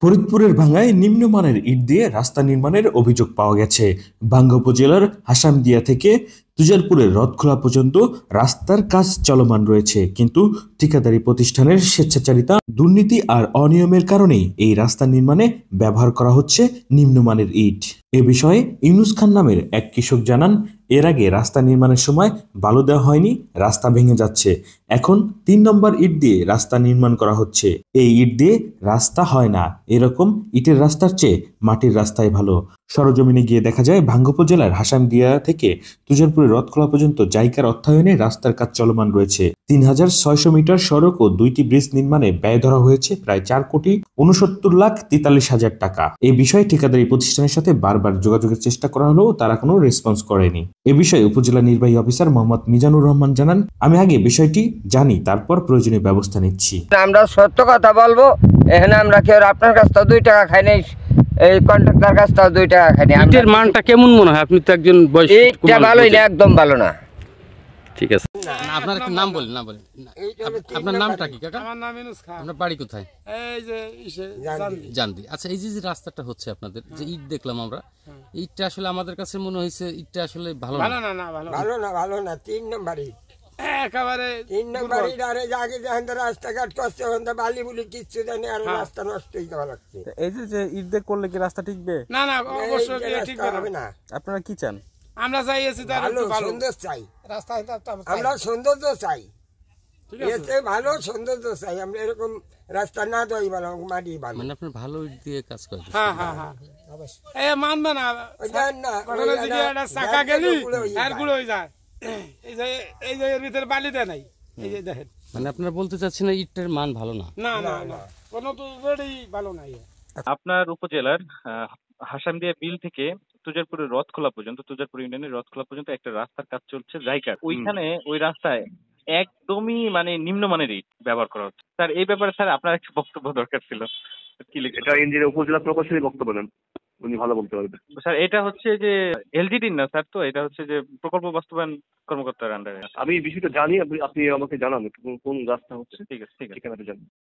ফরিদপুরের ভাঙ্গায় নিম্নমানের ইট দিয়ে রাস্তা নির্মাণের অভিযোগ পাওয়া গেছে। ভাঙ্গা উপজেলার হাসামদিয়া থেকে তুজারপুরের রথখোলা পর্যন্ত রাস্তার কাজ চলমান রয়েছে, কিন্তু ঠিকাদারি প্রতিষ্ঠানের স্বেচ্ছাচারিতা, দুর্নীতি আর অনিয়মের কারণেই এই রাস্তা নির্মাণে ব্যবহার করা হচ্ছে নিম্নমানের ইট। এ বিষয়ে ইউনুস খান নামের এক কৃষক জানান, এর আগে রাস্তা নির্মাণের সময় বালু দেওয়া হয়নি, রাস্তা ভেঙে যাচ্ছে। এখন ৩ নম্বর ইট দিয়ে রাস্তা নির্মাণ করা হচ্ছে। এই ইট দিয়ে রাস্তা হয় না, এরকম ইটের রাস্তার চেয়ে মাটির রাস্তাই ভালো। সরজমিনে গিয়ে দেখা যায় ভাঙ্গা উপজেলার হাসামদিয়া থেকে তুজারপুরের রথখোলা পর্যন্ত জাইকার অর্থায়নে রাস্তার কাজ চলমান রয়েছে। ৩,৬০০ মিটার সড়ক ও ২টি ব্রিজ নির্মাণে ব্যয় ধরা হয়েছে প্রায় ৪,৬৯,৪০,০০০ টাকা। এ বিষয়ে ঠিকাদারি প্রতিষ্ঠানের সাথে বারবার যোগাযোগের চেষ্টা করা হলেও তারা কোনো রেসপন্স করেনি। এ বিষয়ে উপজেলা নির্বাহী অফিসার মোহাম্মদ মিজানুর রহমান জানান, আমি আগে বিষয়টি জানি, তারপর প্রয়োজনীয় ব্যবস্থা নিচ্ছি। আমরা সত্য কথা বলবো, এখানে আমরা কেউ আপনার কাছ থেকে 2 টাকা খাই নাই, এই কন্ট্রাক্টর কাছ থেকে 2 টাকা খাই নাই। ইটের মানটা কেমন মনে হয়? আপনি তো একজন বয়স্ক। ইটটা ভালোই না, একদম ভালো না। ঠিক আছে, আপনার একটা নাম বলেন। আপনার নামটা কি কাকা? আমার নাম ইউনুস খান। আপনার বাড়ি কোথায়? এই যে জানদি। আচ্ছা, এই যে রাস্তাটা হচ্ছে আপনাদের, যে ইট দেখলাম আমরা, ইটটা আসলে আমাদের কাছে মনে হয়েছে ইটটা আসলে ভালো ভালো না। না, ভালো ভালো না 3 নম্বর ইট, একেবারে 3 নম্বর ইট। আর আগে যখন রাস্তাঘাট করছে ওখানে বালি বুলি কিচ্ছু জানি, আর রাস্তা নষ্ট হয়ে যাওয়া লাগছে। এই যে ইট দিয়ে করলে কি রাস্তা টিকবে? না, অবশ্যই ঠিক হবে না। আপনারা কি চান? আমরা চাইছি তার ভালো ভালো সুন্দর চাই, রাস্তা, আমরা সৌন্দর্য চাই, ঠিক আছে। এতে ভালো সৌন্দর্য চাই আমরা। এরকম রাস্তা না দেওয়াই ভালো, মাটি ভালো। মানে আপনার ভালো ইট দিয়ে কাজ করে? হ্যাঁ, এই মানবে না, ঘটনা যে কি একটা চাকা গেলি আর গুলো হয়ে যায়। এই যে এর ভিতরে বালি দেয় নাই, এই যে দেখেন। মানে আপনারা বলতে চাচ্ছেন ইটের মান ভালো না? না, কোনো তো ভালো নাই। আপনার উপজেলার হাসামদিয়া বিল থেকে তুজারপুরের রথখোলা পর্যন্ত, তুজারপুর ইউনিয়নের রথখোলা পর্যন্ত একটা রাস্তার কাজ চলছে জায়গার। ওইখানে ওই রাস্তায় একদমই মানে নিম্নমানের ইট ব্যবহার করা হচ্ছে। স্যার, এই ব্যাপারে স্যার আপনার একটা বক্তব্য দরকার ছিল। কি লিখে? এটা ইঞ্জিনিয়ার উপজেলা প্রকৌশলী বক্তব্য দেন, উনি ভালো বলতে পারবেন। স্যার, এটা হচ্ছে যে এলজিডির না স্যার, তো এটা হচ্ছে যে প্রকল্প বাস্তবায়ন কর্মকর্তার আন্ডারে। আমি বিষয়টা জানি, আপনি আমাকে জানান কোন রাস্তা হচ্ছে। ঠিক আছে, ঠিকানাটা জানান।